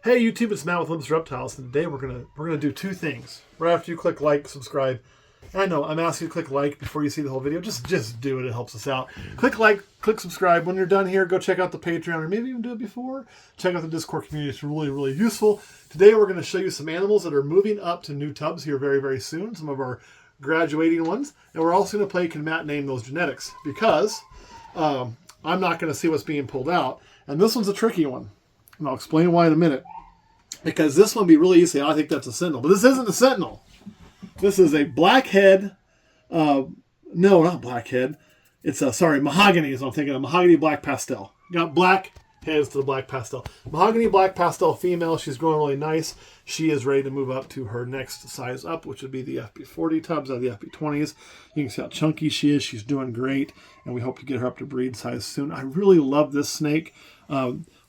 Hey YouTube, it's Matt with Olympus Reptiles, and today we're gonna do two things. Right after you click like, subscribe. I know I'm asking you to click like before you see the whole video. Just do it. It helps us out. Click like, click subscribe. When you're done here, go check out the Patreon, or maybe even do it before. Check out the Discord community. It's really useful. Today we're going to show you some animals that are moving up to new tubs here very soon. Some of our graduating ones, and we're also going to play Can Matt Name Those Genetics, because I'm not going to see what's being pulled out, and this one's a tricky one. And I'll explain why in a minute. Because this one would be really easy. I think that's a sentinel. But this isn't a sentinel. This is a blackhead. No, not blackhead. It's Mahogany is what I'm thinking of. Mahogany black pastel. Got black heads to the black pastel. Mahogany black pastel female. She's growing really nice. She is ready to move up to her next size up, which would be the FB40 tubs out of the FB20s. You can see how chunky she is. She's doing great. And we hope to get her up to breed size soon. I really love this snake.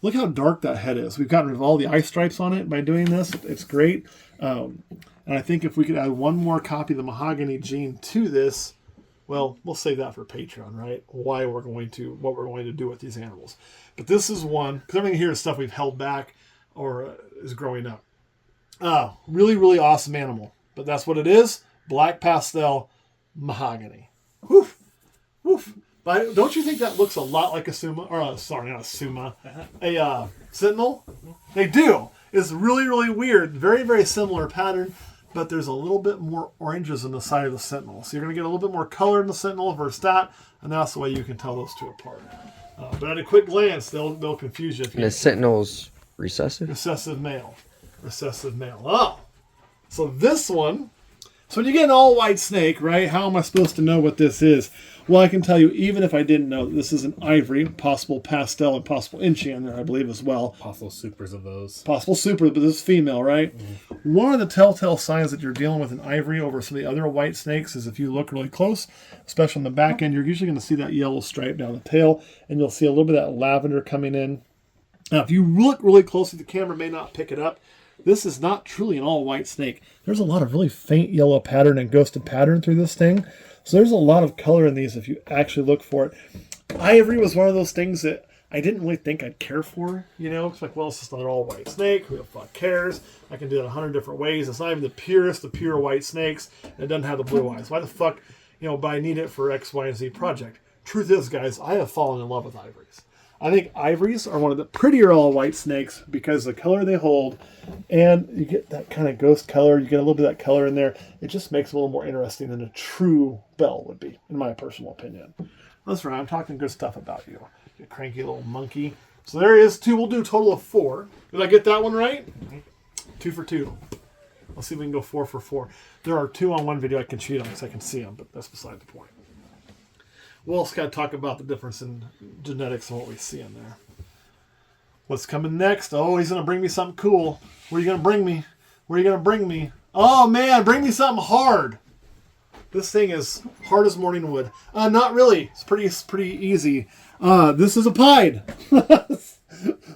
Look how dark that head is. We've gotten rid of all the eye stripes on it by doing this. It's great. And I think if we could add one more copy of the Mahogany gene to this, well, we'll save that for Patreon, right? What we're going to do with these animals. But this is one, because everything here is stuff we've held back or is growing up. Really awesome animal. But that's what it is. Black pastel Mahogany. Woof. But don't you think that looks a lot like a Suma? Or sorry, not a Suma. A sentinel? They do. It's really weird. Very similar pattern, but there's a little bit more oranges on the side of the sentinel. So you're going to get a little bit more color in the sentinel versus that, and that's the way you can tell those two apart. But at a quick glance, they'll confuse you. And the sentinel's recessive? Recessive male. Oh. So this one. So when you get an all-white snake, right, how am I supposed to know what this is? Well, I can tell you, even if I didn't know, this is an Ivory, possible Pastel, and possible Inchy in there, I believe, as well. Possible supers of those. Possible super, but this is female, right? Mm-hmm. One of the telltale signs that you're dealing with an Ivory over some of the other white snakes is if you look really close, especially on the back end, you're usually going to see that yellow stripe down the tail, and you'll see a little bit of that lavender coming in. Now, if you look really closely, the camera may not pick it up. This is not truly an all-white snake. There's a lot of really faint yellow pattern and ghosted pattern through this thing. So there's a lot of color in these if you actually look for it. Ivory was one of those things that I didn't really think I'd care for. You know, it's like, well, it's just not an all-white snake. Who the fuck cares? I can do it 100 different ways. It's not even the purest of pure white snakes. And it doesn't have the blue eyes. Why the fuck, but I need it for X, Y, and Z project. Truth is, guys, I have fallen in love with Ivories. I think Ivories are one of the prettier all-white snakes because the color they hold, and you get that kind of ghost color. You get a little bit of that color in there. It just makes it a little more interesting than a true bell would be, in my personal opinion. That's right. I'm talking good stuff about you. You cranky little monkey. So there is two. We'll do a total of 4. Did I get that one right? 2 for 2. Let's see if we can go 4 for 4. There are 2 on one video I can cheat on because I can see them, but that's beside the point. We'll also got to talk about the difference in genetics and what we see in there. What's coming next? Oh, he's going to bring me something cool. Where are you going to bring me? Oh, man, bring me something hard. This thing is hard as morning wood. Not really. It's pretty easy. This is a pied.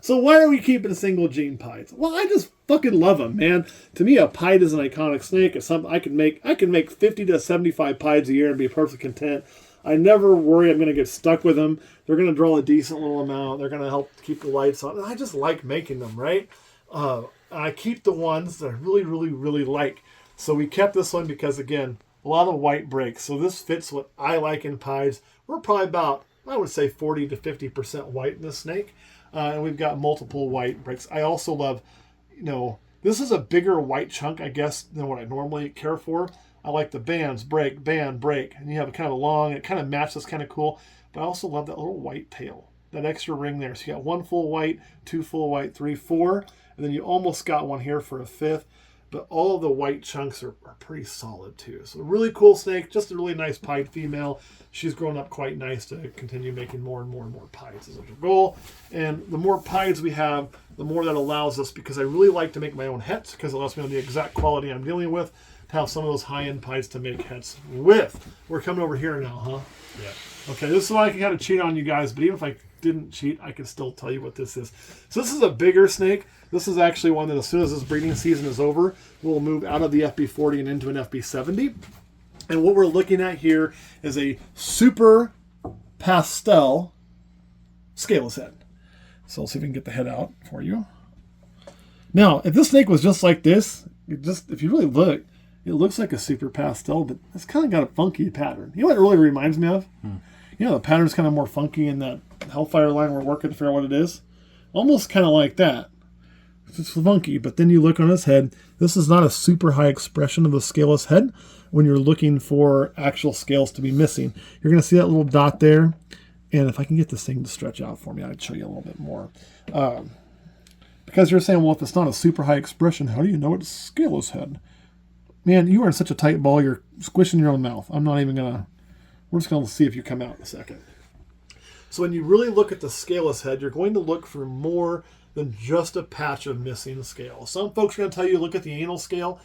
So why are we keeping single gene pieds? Well, I just fucking love them, man. To me, a pied is an iconic snake. It's something I can make 50 to 75 pieds a year and be perfectly content. I never worry I'm going to get stuck with them. They're going to draw a decent little amount. They're going to help keep the lights on. And I just like making them, right? I keep the ones that I really like. So we kept this one because, again, a lot of white breaks. So this fits what I like in pies. We're probably about, I would say, 40 to 50% white in this snake. And we've got multiple white breaks. I also love, this is a bigger white chunk, I guess, than what I normally care for. I like the bands, break, band, break. And you have a kind of long, it kind of matches, kind of cool. But I also love that little white tail, that extra ring there. So you got 1 full white, 2 full white, 3, 4. And then you almost got one here for a 5th. But all of the white chunks are pretty solid too. So a really cool snake, just a really nice pied female. She's grown up quite nice to continue making more and more pieds is our goal. And the more pieds we have, the more that allows us, because I really like to make my own hets, because it allows me to know the exact quality I'm dealing with, to have some of those high-end pieds to make hets with. We're coming over here now, huh? Yeah. Okay, this is why I can kind of cheat on you guys, but even if I didn't cheat, I can still tell you what this is. So this is a bigger snake. This is actually one that as soon as this breeding season is over, we'll move out of the FB40 and into an FB70. And what we're looking at here is a super pastel scaleless head. So let's see if we can get the head out for you. Now, if this snake was just like this, if you really look, it looks like a super pastel, but it's kind of got a funky pattern. You know what it really reminds me of? You know, the pattern's kind of more funky in that Hellfire line we're working to figure out what it is. Almost kind of like that. It's funky, but then you look on his head. This is not a super high expression of the scaleless head when you're looking for actual scales to be missing. You're going to see that little dot there. And if I can get this thing to stretch out for me, I'd show you a little bit more. Because you're saying, well, if it's not a super high expression, how do you know it's scaleless head? Man, you are in such a tight ball, you're squishing your own mouth. I'm not even going to... We're just going to see if you come out in a second. So when you really look at the scaleless head, you're going to look for more than just a patch of missing scale. Some folks are going to tell you look at the anal scale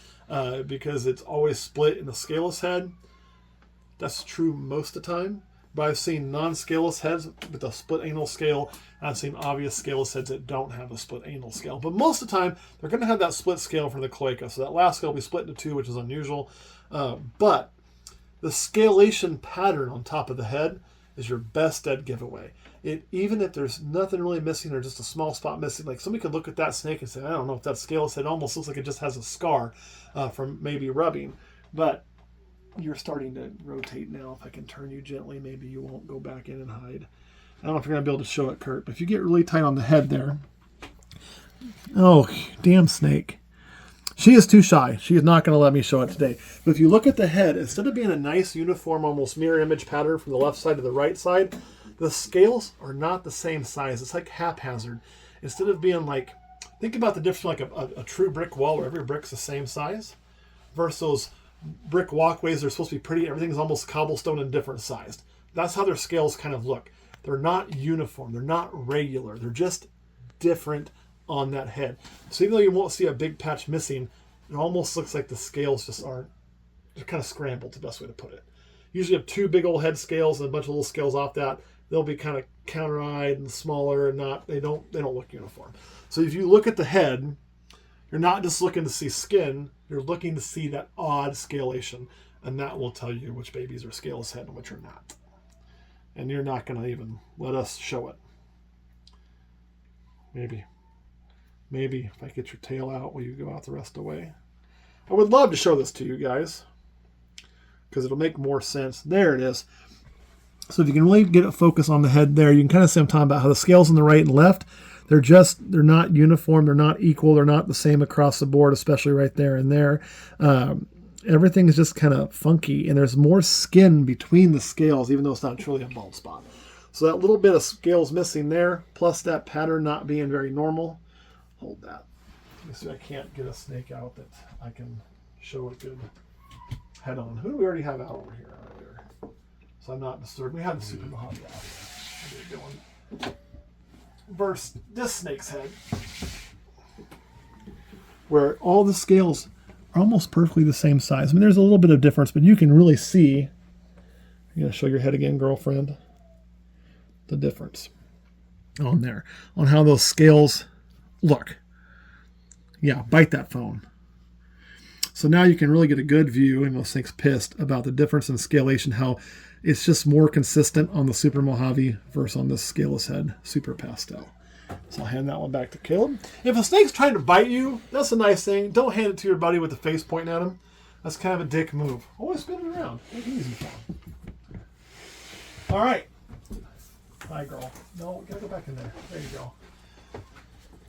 because it's always split in the scaleless head. That's true most of the time. But I've seen non-scaleless heads with a split anal scale. I've seen obvious scaleless heads that don't have a split anal scale. But most of the time, they're going to have that split scale from the cloaca. So that last scale will be split into two, which is unusual. But the scalation pattern on top of the head is your best dead giveaway. Even if there's nothing really missing or just a small spot missing, like somebody could look at that snake and say, I don't know if that's scaleless. It almost looks like it just has a scar from maybe rubbing. But you're starting to rotate now. If I can turn you gently, maybe you won't go back in and hide. I don't know if you're going to be able to show it, Kurt, but if you get really tight on the head there. Oh, damn snake. She is too shy. She is not going to let me show it today. But if you look at the head, instead of being a nice, uniform, almost mirror image pattern from the left side to the right side, the scales are not the same size. It's like haphazard. Instead of being like, think about the difference like a true brick wall where every brick's the same size versus those brick walkways. They're supposed to be pretty. Everything's almost cobblestone and different sized. That's how their scales kind of look. They're not uniform. They're not regular. They're just different on that head. So even though you won't see a big patch missing, it almost looks like the scales just aren't, they're kind of scrambled, the best way to put it. Usually you have two big old head scales and a bunch of little scales off that. They'll be kind of counter-eyed and smaller and not, they don't look uniform. So if you look at the head, you're not just looking to see skin, you're looking to see that odd scalation, and that will tell you which babies are scaleless head and which are not. And you're not going to even let us show it. Maybe if I get your tail out, will you go out the rest of the way? I would love to show this to you guys because it'll make more sense. There it is. So if you can really get a focus on the head there, you can kind of see I'm talking about how the scales on the right and left, they're not uniform, they're not equal, they're not the same across the board, especially right there and there. Everything is just kind of funky, and there's more skin between the scales, even though it's not truly a bald spot. So that little bit of scales missing there, plus that pattern not being very normal. Hold that. Let me see if I can't get a snake out that I can show a good head on. Who do we already have out over here? So I'm not disturbed. We have the super Mahogany out here. What are you doing? Versus this snake's head, where all the scales are almost perfectly the same size. I mean, there's a little bit of difference, but you can really see. You gonna show your head again, girlfriend? The difference on there, on how those scales look. Yeah, bite that phone. So now you can really get a good view, and those things pissed about the difference in scalation, how it's just more consistent on the Super Mojave versus on this scaleless head Super Pastel. So I'll hand that one back to Caleb. If a snake's trying to bite you, that's a nice thing. Don't hand it to your buddy with the face pointing at him. That's kind of a dick move. Always spin it around. Make it easy for him. All right. Hi, girl. No, gotta go back in there. There you go.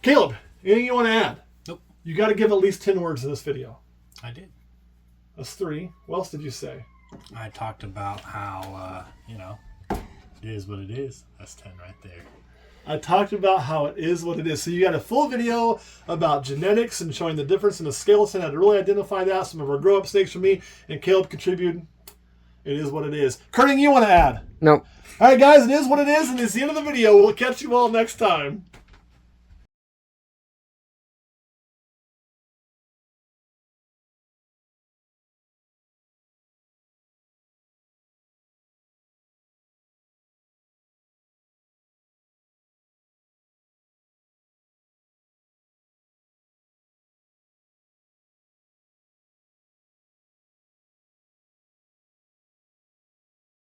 Caleb, anything you want to add? Nope. You got to give at least 10 words in this video. I did. That's 3. What else did you say? I talked about how, it is what it is. That's 10 right there. I talked about how it is what it is. So you got a full video about genetics and showing the difference in the scales and how to really identify that. Some of our grow-up snakes from me and Caleb contributed. It is what it is. Kurting, you want to add? No. All right, guys, it is what it is, and it's the end of the video. We'll catch you all next time.